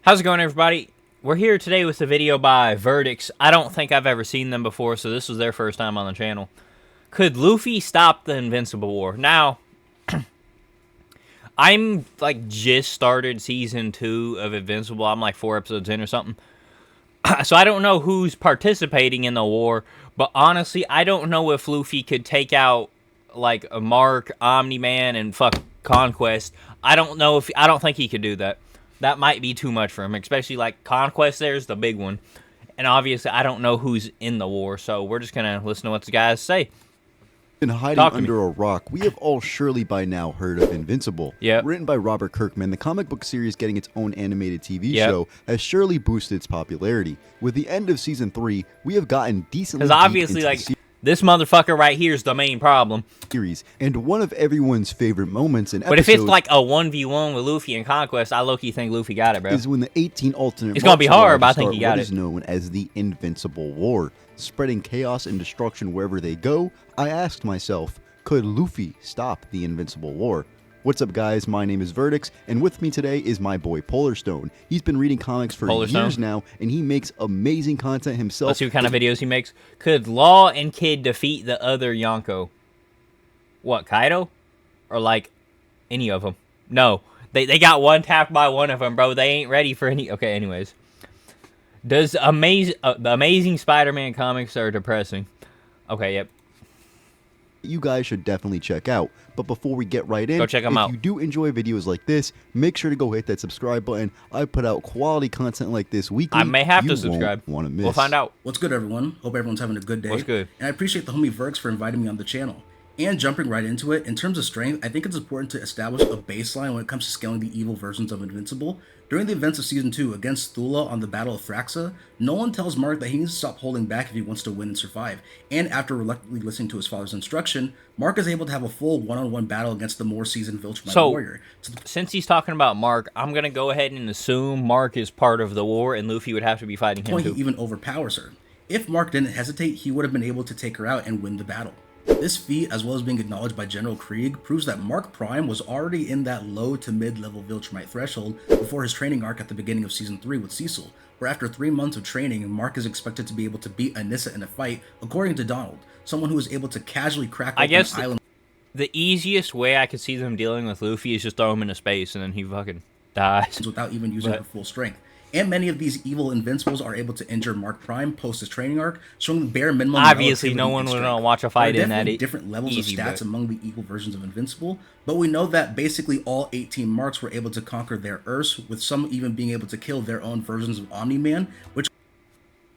How's it going, everybody? We're here today with a video by Verdicts. I don't think I've ever seen them before, so this was their first time on the channel. Could Luffy stop the Invincible War? Now, I'm like just started season 2 of Invincible. I'm like 4 episodes in or something. So I don't know who's participating in the war, but honestly, I don't know if Luffy could take out like a Mark, Omni-Man, and fuck Conquest. I don't think he could do that. That might be too much for him, especially like Conquest there's the big one. And obviously, I don't know who's in the war, so we're just going to listen to what the guys say. Been hiding under a rock, we have all surely by now heard of Invincible. Yep. Written by Robert Kirkman, the comic book series getting its own animated TV show has surely boosted its popularity. With the end of Season 3, we have gotten decently Because obviously, like, this motherfucker right here is the main problem. Series, and one of everyone's favorite moments in But if it's like a 1v1 with Luffy and Conquest, I low-key think Luffy got it, bro. Is when the 18 alternate it's going to be hard, but I think he got what it. is known as the Invincible War. Spreading chaos and destruction wherever they go, I asked myself, could Luffy stop the Invincible War? What's up, guys? My name is Verdicts, and with me today is my boy Polarstone. He's been reading comics for years now, and he makes amazing content himself. Let's see what kind of videos he makes. Could Law and Kid defeat the other Yonko? What, Kaido? Or, like, any of them? No. They got one tapped by one of them, bro. They ain't ready for any... Okay, anyways. Does the Amazing Spider-Man comics are depressing? Okay, yep. You guys should definitely check out. But before we get right in, go check them out. If you do enjoy videos like this, make sure to go hit that subscribe button. I put out quality content like this weekly. I may have to subscribe. Want to miss. We'll find out. What's good, everyone? Hope everyone's having a good day. What's good? And I appreciate the homie Verx for inviting me on the channel. And jumping right into it, in terms of strength, I think it's important to establish a baseline when it comes to scaling the evil versions of Invincible. During the events of Season 2 against Thula on the Battle of Thraxa, Nolan tells Mark that he needs to stop holding back if he wants to win and survive. And after reluctantly listening to his father's instruction, Mark is able to have a full one-on-one battle against the more seasoned Viltrumite warrior. Since he's talking about Mark, I'm going to go ahead and assume Mark is part of the war and Luffy would have to be fighting him too. He even overpowers her. If Mark didn't hesitate, he would have been able to take her out and win the battle. This feat, as well as being acknowledged by General Krieg, proves that Mark Prime was already in that low to mid-level Viltrumite threshold before his training arc at the beginning of Season 3 with Cecil, where after 3 months of training, Mark is expected to be able to beat Anissa in a fight, according to Donald, someone who is able to casually crack open an island. The easiest way I could see them dealing with Luffy is just throw him into space and then he fucking dies. Without even using her full strength. And many of these evil Invincibles are able to injure Mark Prime post his training arc, showing the bare minimum. Obviously, no one would watch a fight in that. Different levels of stats among the evil versions of Invincible, but we know that basically all 18 Marks were able to conquer their Earths, with some even being able to kill their own versions of Omni-Man, which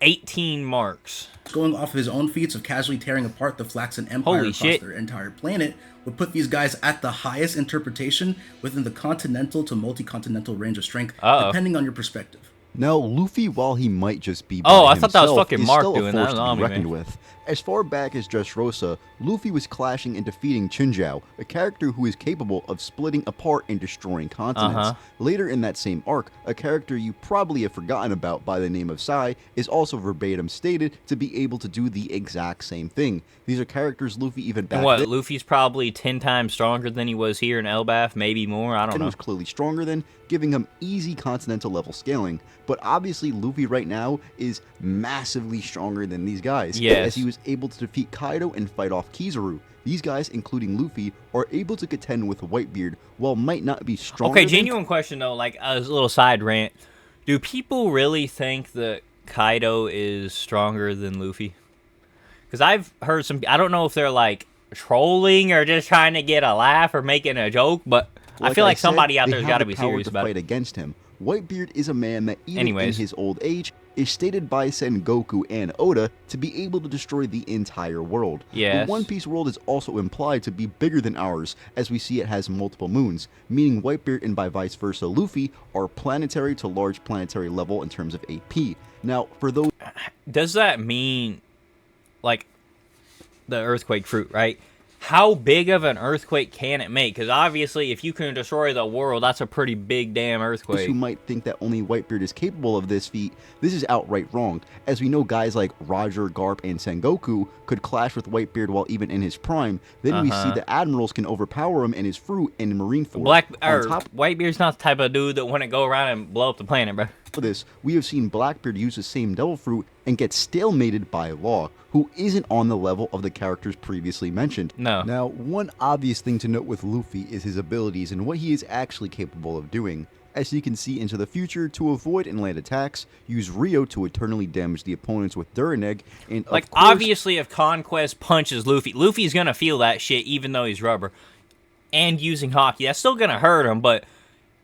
18 Marks. Going off of his own feats of casually tearing apart the Flaxen Empire across their entire planet, would put these guys at the highest interpretation within the continental to multi-continental range of strength, depending on your perspective. Now, Luffy, while he might just be I thought that was fucking Mark doing that. To be reckoned with. As far back as Dressrosa, Luffy was clashing and defeating Chinjao, a character who is capable of splitting apart and destroying continents. Later in that same arc, a character you probably have forgotten about by the name of Sai is also verbatim stated to be able to do the exact same thing. These are characters Luffy even back then... Luffy's probably 10 times stronger than he was here in Elbaf, maybe more, I don't know. was clearly stronger than, giving him easy continental level scaling. But obviously Luffy right now is massively stronger than these guys, as he was able to defeat Kaido and fight off Kizaru. These guys, including Luffy, are able to contend with Whitebeard, while might not be stronger. Okay, genuine question though, like a little side rant. Do people really think that Kaido is stronger than Luffy? Because I've heard some, I don't know if they're like trolling or just trying to get a laugh or making a joke, but I feel like somebody out there's got to be serious about it. Fight against him. Whitebeard is a man that even in his old age is stated by Sengoku and Oda to be able to destroy the entire world. The One Piece world is also implied to be bigger than ours, as we see it has multiple moons, meaning Whitebeard and by vice versa Luffy are planetary to large planetary level in terms of AP. Now, for those... Does that mean, like, the earthquake fruit, right? how big of an earthquake can it make? Because obviously, if you can destroy the world, that's a pretty big damn earthquake. Those who might think that only Whitebeard is capable of this feat, this is outright wrong, as we know guys like Roger, Garp, and Sengoku could clash with Whitebeard while even in his prime. Then we see the admirals can overpower him and his fruit in Marine Force. Whitebeard's not the type of dude that want to go around and blow up the planet, bro. For this, we have seen Blackbeard use the same Devil Fruit and get stalemated by Law, who isn't on the level of the characters previously mentioned. No. Now, one obvious thing to note with Luffy is his abilities and what he is actually capable of doing. As he can see into the future, to avoid and land attacks, use Rio to eternally damage the opponents with Duraneg, and like, of course, obviously if Conquest punches Luffy's gonna feel that shit even though he's rubber. And using Haki, that's still gonna hurt him, but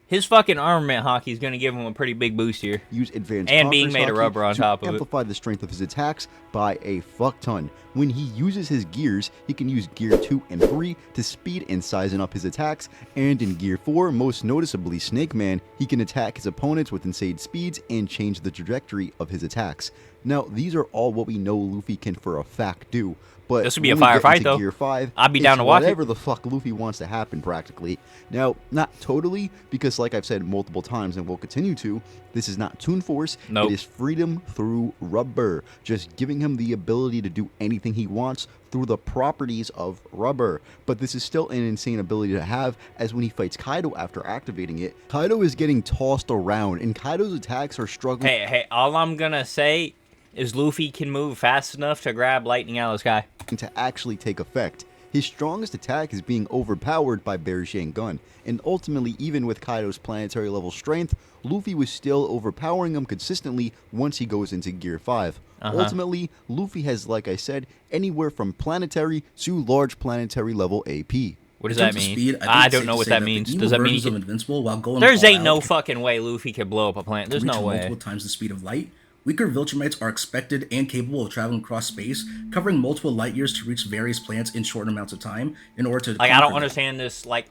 his fucking armament Haki is going to give him a pretty big boost here. Use advanced and being made of rubber on top of it. Amplify the strength of his attacks by a fuck ton. When he uses his gears, he can use Gear 2 and 3 to speed and sizen up his attacks, and in Gear 4, most noticeably Snake Man, he can attack his opponents with insane speeds and change the trajectory of his attacks. Now, these are all what we know Luffy can for a fact do. But this would be a firefight, though. Gear 5, I'd be down to watch it. Whatever the fuck Luffy wants to happen, practically. Now, not totally, because like I've said multiple times and will continue to, this is not Toon Force. Nope. It is freedom through rubber, just giving him the ability to do anything he wants through the properties of rubber. But this is still an insane ability to have, as when he fights Kaido after activating it, Kaido is getting tossed around, and Kaido's attacks are struggling. Hey, all I'm gonna say is Luffy can move fast enough to grab lightning out of the sky. To actually take effect. His strongest attack is being overpowered by Bear Gun, and ultimately, even with Kaido's planetary level strength, Luffy was still overpowering him consistently once he goes into Gear 5. Ultimately, Luffy has, like I said, anywhere from planetary to large planetary level AP. What does that mean? Speed, I don't know what that means. Does that mean he can... Invincible, while going There's ain't no fucking way Luffy could blow up a planet. There's no way. Multiple times the speed of light. Weaker Viltrumites are expected and capable of traveling across space, covering multiple light years to reach various planets in short amounts of time in order to... Like, I don't understand this, like,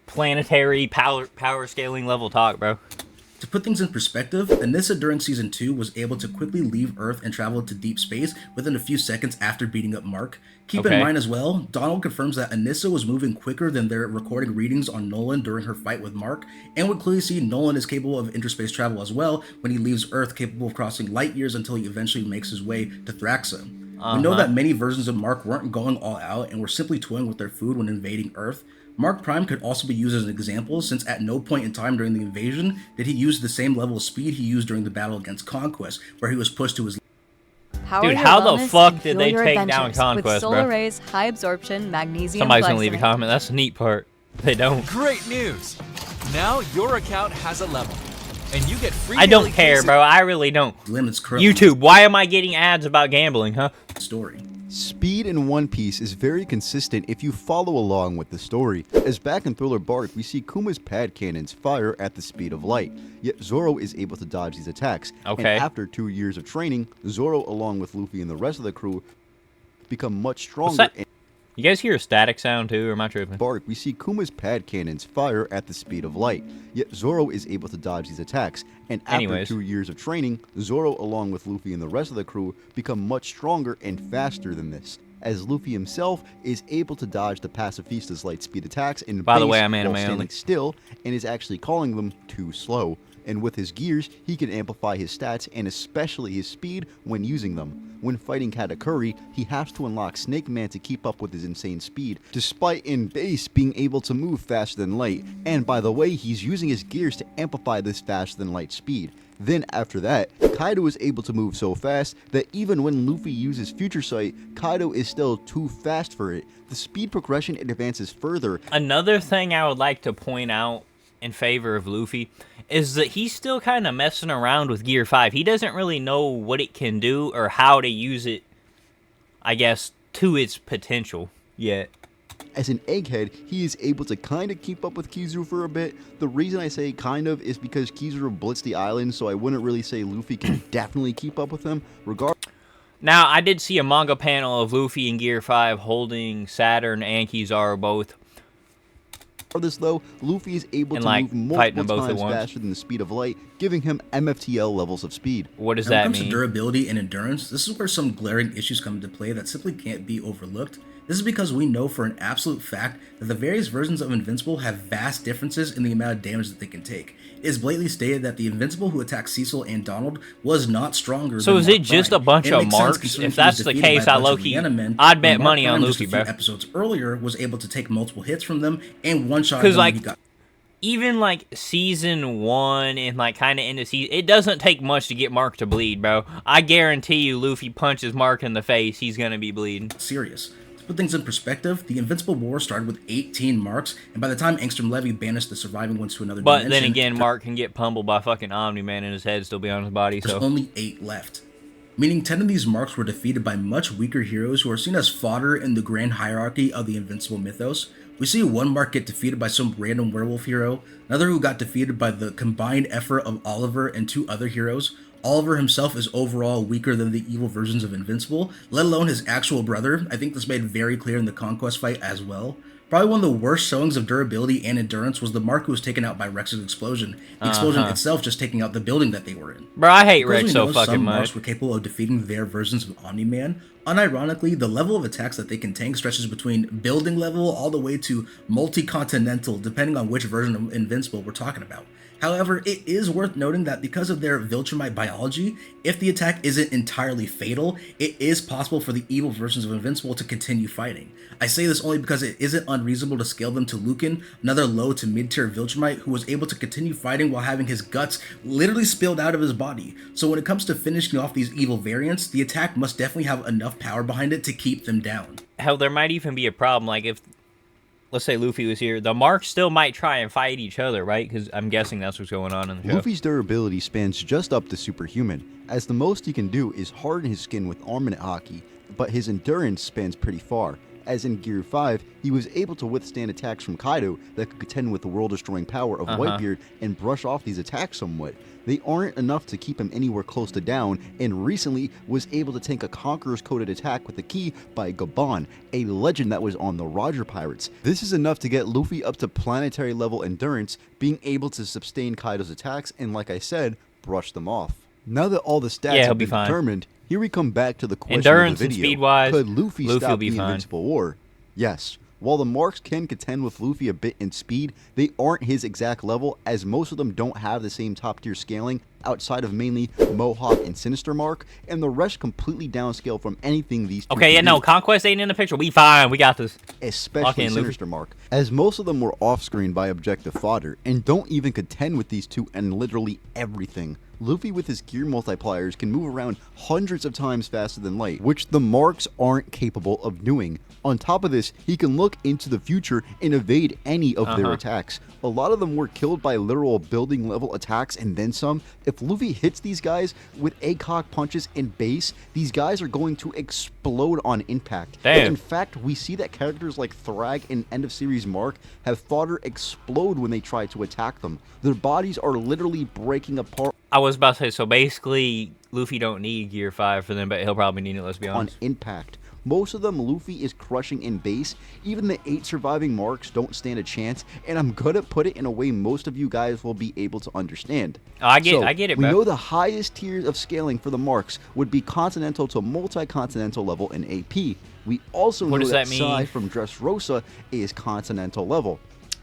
planetary power scaling level talk, bro. To put things in perspective, Anissa during Season 2 was able to quickly leave Earth and travel to deep space within a few seconds after beating up Mark. Keep in mind as well, Donald confirms that Anissa was moving quicker than their recording readings on Nolan during her fight with Mark, and would clearly see Nolan is capable of interspace travel as well when he leaves Earth, capable of crossing light years until he eventually makes his way to Thraxa. We know that many versions of Mark weren't going all out and were simply toying with their food when invading Earth. Mark Prime could also be used as an example, since at no point in time during the invasion did he use the same level of speed he used during the battle against Conquest, where he was pushed to his... Dude, how the fuck did they take down Conquest, with solar bro? rays, high absorption, magnesium. Somebody's gonna leave a comment. That's the neat part. They don't. Great news! Now your account has a level, and you get free. I don't care, bro. I really don't. YouTube, why am I getting ads about gambling, huh? Story. Speed in One Piece is very consistent if you follow along with the story, as back in Thriller Bark we see Kuma's pad cannons fire at the speed of light, yet Zoro is able to dodge these attacks, and after 2 years of training, Zoro along with Luffy and the rest of the crew become much stronger. You guys hear a static sound too, or am I tripping? Bark, we see Kuma's pad cannons fire at the speed of light, yet Zoro is able to dodge these attacks, and after 2 years of training, Zoro along with Luffy and the rest of the crew become much stronger and faster than this, as Luffy himself is able to dodge the Pacifista's light speed attacks in By the way, I'm while anime standing only. still, and is actually calling them too slow. And with his gears, he can amplify his stats and especially his speed when using them. When fighting Katakuri, he has to unlock Snake Man to keep up with his insane speed, despite in base being able to move faster than light, and by the way, he's using his gears to amplify this faster than light speed. Then after that, Kaido is able to move so fast that even when Luffy uses Future Sight, Kaido is still too fast for it. The speed progression advances further. Another thing I would like to point out in favor of Luffy is that he's still kind of messing around with Gear 5. He doesn't really know what it can do or how to use it, I guess, to its potential yet. As an egghead, he is able to kind of keep up with Kizaru for a bit. The reason I say kind of is because Kizaru blitzed the island, so I wouldn't really say Luffy can definitely keep up with him. Now, I did see a manga panel of Luffy in Gear 5 holding Saturn and Kizaru both. For this though, Luffy is able to move multiple times faster than the speed of light, giving him MFTL levels of speed. What does that mean? When it comes to durability and endurance, this is where some glaring issues come into play that simply can't be overlooked. This is because we know for an absolute fact that the various versions of Invincible have vast differences in the amount of damage that they can take. It is blatantly stated that the Invincible who attacked Cecil and Donald was not stronger so than is Mark it just Bryan. a bunch And it of makes sense marks? considering If he was that's the defeated case, by a I bunch of low-key, Vienna men, I'd when bet Mark money on Bryan Luffy, just bro. a few episodes earlier was able to take multiple hits from them and one-shot Because, them like, when he got... even, like, Season 1 and, like, kind of into season, it doesn't take much to get Mark to bleed, bro. I guarantee you Luffy punches Mark in the face, he's gonna be bleeding. Serious. To put things in perspective, the Invincible War started with 18 marks, and by the time Angstrom Levy banished the surviving ones to another But dimension... then again, Mark can get pummeled by fucking Omni-Man and his head still be on his body, there's so... only 8 left. Meaning 10 of these marks were defeated by much weaker heroes who are seen as fodder in the grand hierarchy of the Invincible mythos. We see one mark get defeated by some random werewolf hero, another who got defeated by the combined effort of Oliver and 2 other heroes. Oliver himself is overall weaker than the evil versions of Invincible, let alone his actual brother. I think this made very clear in the Conquest fight as well. Probably one of the worst showings of durability and endurance was the mark who was taken out by Rex's explosion. The explosion itself just taking out the building that they were in. Bro, I hate Because Rex we so know fucking some much. marks were capable of defeating their versions of Omni-Man. Unironically, the level of attacks that they can tank stretches between building level all the way to multi-continental, depending on which version of Invincible we're talking about. However, it is worth noting that because of their Viltrumite biology, if the attack isn't entirely fatal, it is possible for the evil versions of Invincible to continue fighting. I say this only because it isn't unreasonable to scale them to Lucan, another low to mid-tier Viltrumite who was able to continue fighting while having his guts literally spilled out of his body. So when it comes to finishing off these evil variants, the attack must definitely have enough power behind it to keep them down. Hell, there might even be a problem, like if... Let's say Luffy was here. The marks still might try and fight each other, right? Because I'm guessing that's what's going on in the show. Luffy's durability spans just up to superhuman, as the most he can do is harden his skin with armament hockey, but his endurance spans pretty far, as in Gear 5, he was able to withstand attacks from Kaido that could contend with the world-destroying power of Whitebeard and brush off these attacks somewhat. They aren't enough to keep him anywhere close to down, and recently was able to tank a Conqueror's coded attack with a key by Gabon, a legend that was on the Roger Pirates. This is enough to get Luffy up to planetary level endurance, being able to sustain Kaido's attacks and, like I said, brush them off. Now that all the stats have been determined, here we come back to the question endurance of the video. And speed-wise, could Luffy stop the fine. Invincible War? Yes. While the marks can contend with Luffy a bit in speed, they aren't his exact level, as most of them don't have the same top tier scaling outside of mainly Mohawk and Sinister Mark, and the rest completely downscale from anything these two Okay, yeah, no, Conquest ain't in the picture. We fine, we got this. Especially Sinister Mark, as most of them were off-screen by objective fodder, and don't even contend with these two and literally everything. Luffy with his gear multipliers can move around hundreds of times faster than light, which the marks aren't capable of doing. On top of this, he can look into the future and evade any of their attacks. A lot of them were killed by literal building level attacks and then some. If Luffy hits these guys with ACOG punches and base, these guys are going to explode on impact. Damn. In fact, we see that characters like Thrag and End of Series Mark have fodder explode when they try to attack them. Their bodies are literally breaking apart. I was about to say, so basically, Luffy don't need Gear 5 for them, but he'll probably need it, let's be honest. On impact. Most of them Luffy is crushing in base. Even the 8 surviving marks don't stand a chance, and I'm gonna put it in a way most of you guys will be able to understand. I get it, bro. We know the highest tiers of scaling for the marks would be continental to multi-continental level in AP. We also know that Sai from Dressrosa is continental level.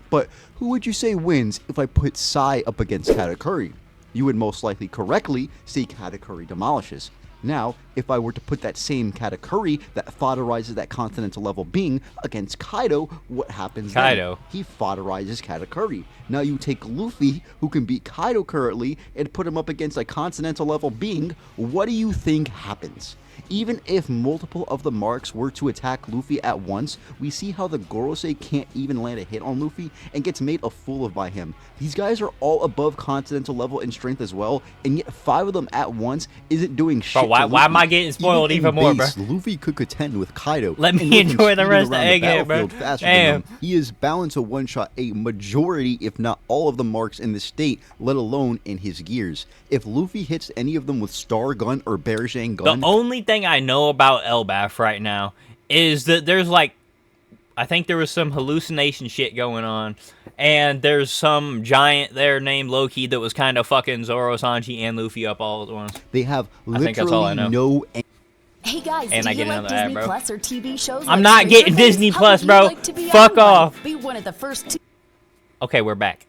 But who would you say wins if I put Sai up against Katakuri? You would most likely correctly say Katakuri demolishes. Now, if I were to put that same Katakuri that fodderizes that continental level being against Kaido, what happens then? He fodderizes Katakuri. Now you take Luffy, who can beat Kaido currently, and put him up against a continental level being, what do you think happens? Even if multiple of the marks were to attack Luffy at once, we see how the Gorosei can't even land a hit on Luffy and gets made a fool of by him. These guys are all above continental level in strength as well, and yet 5 of them at once isn't doing shit. Bro, why am I getting spoiled even more, bro? Luffy could contend with Kaido. Let me enjoy the rest of the egghead, bro. Damn. He is bound to one-shot a majority, if not all of the marks in the state, let alone in his gears. If Luffy hits any of them with Star Gun or Bearjang Gun... The only thing I know about Elbaf right now is that there's like, I think there was some hallucination shit going on, and there's some giant there named Loki that was kind of fucking Zoro, Sanji, and Luffy up all at once. They have literally no... Hey guys, and do I you get like another Disney ad, bro. Plus or TV shows? I'm like not Stranger getting Things? Disney How Plus, would you bro. like to be Fuck on one? off. Be one of the first two. Okay, we're back.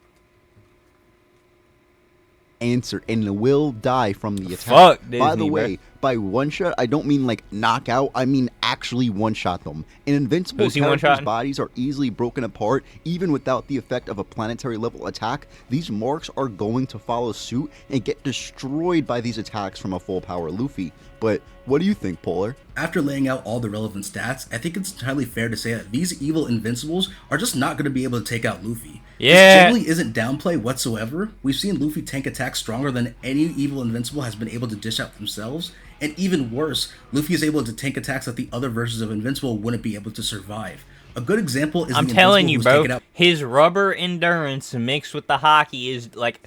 Answer and will die from the attack. Fuck Disney, by the way, bro. by one shot, I don't mean like knockout. I mean actually one shot them. And Invincible Who's he characters' one-shotting? bodies are easily broken apart, even without the effect of a planetary level attack. These marks are going to follow suit and get destroyed by these attacks from a full power Luffy. But what do you think, Polar? After laying out all the relevant stats, I think it's entirely fair to say that these evil Invincibles are just not going to be able to take out Luffy. Yeah. This generally isn't downplay whatsoever. We've seen Luffy tank attacks stronger than any evil Invincible has been able to dish out themselves, and even worse, Luffy is able to tank attacks that the other versions of Invincible wouldn't be able to survive. A good example is I'm the telling Invincible you, who's bro. taken out His rubber endurance mixed with the hockey is like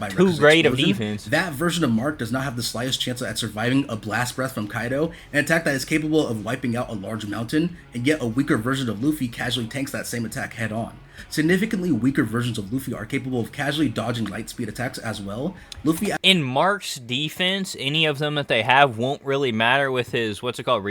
by too Rex's great of explosion. defense. That version of Mark does not have the slightest chance at surviving a blast breath from Kaido, an attack that is capable of wiping out a large mountain, and yet a weaker version of Luffy casually tanks that same attack head on. Significantly weaker versions of Luffy are capable of casually dodging light speed attacks as well. Luffy In Mark's defense, any of them that they have won't really matter with his, what's it called,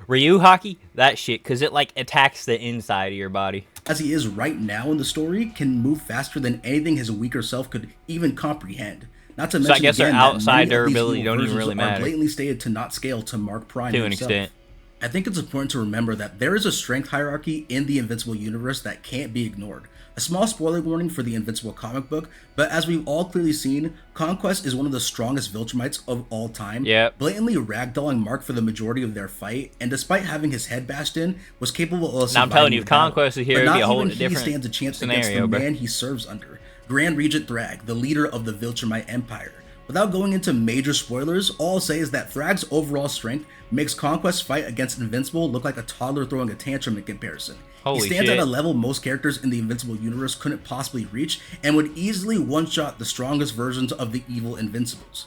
Ryu hockey? That shit, because it like attacks the inside of your body. as he is right now in the story, can move faster than anything his weaker self could even comprehend. Not to mention, I guess their again, outside that many of these durability evil don't even versions really are matter. blatantly stated to not scale to Mark Prime To an himself. extent. I think it's important to remember that there is a strength hierarchy in the Invincible universe that can't be ignored. A small spoiler warning for the Invincible comic book, but as we've all clearly seen, Conquest is one of the strongest Viltrumites of all time, Yep. blatantly ragdolling Mark for the majority of their fight, and despite having his head bashed in, was capable of Now, I'm surviving telling you, the if battle. Conquest is here, But it'd be not a whole even he different stands a chance against scenario, the bro. man he serves under, Grand Regent Thrag, the leader of the Viltrumite Empire. Without going into major spoilers, all I'll say is that Thrag's overall strength makes Conquest's fight against Invincible look like a toddler throwing a tantrum in comparison. Holy He stands shit. at a level most characters in the Invincible universe couldn't possibly reach, and would easily one-shot the strongest versions of the evil Invincibles.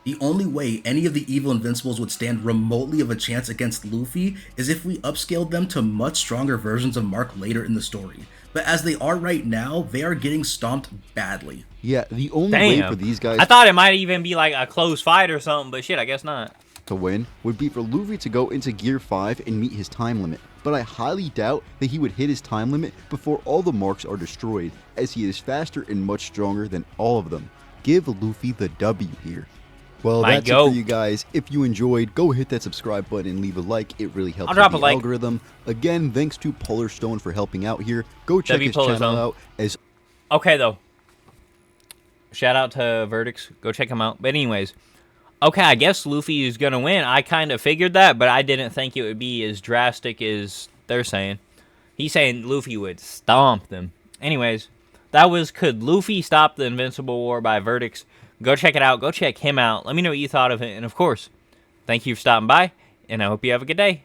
The only way any of the evil Invincibles would stand remotely of a chance against Luffy is if we upscaled them to much stronger versions of Mark later in the story. But as they are right now, they are getting stomped badly. Yeah, the only way Damn. for these guys I thought it might even be like a close fight or something, but shit, I guess not. to win would be for Luffy to go into Gear 5 and meet his time limit, but I highly doubt that he would hit his time limit before all the marks are destroyed, as he is faster and much stronger than all of them. Give Luffy the W here. Well, My that's it goat. for you guys. If you enjoyed, go hit that subscribe button and leave a like. It really helps I'll drop with a the like. algorithm. Again, thanks to Polar Stone for helping out here. Go check W his Polar channel Stone. out. As Okay, though. Shout out to Verdicts. Go check him out. But anyways, okay, I guess Luffy is going to win. I kind of figured that, but I didn't think it would be as drastic as they're saying. He's saying Luffy would stomp them. Anyways, that was Could Luffy Stop the Invincible War by Verdicts. Go check it out. Go check him out. Let me know what you thought of it. And of course, thank you for stopping by, and I hope you have a good day.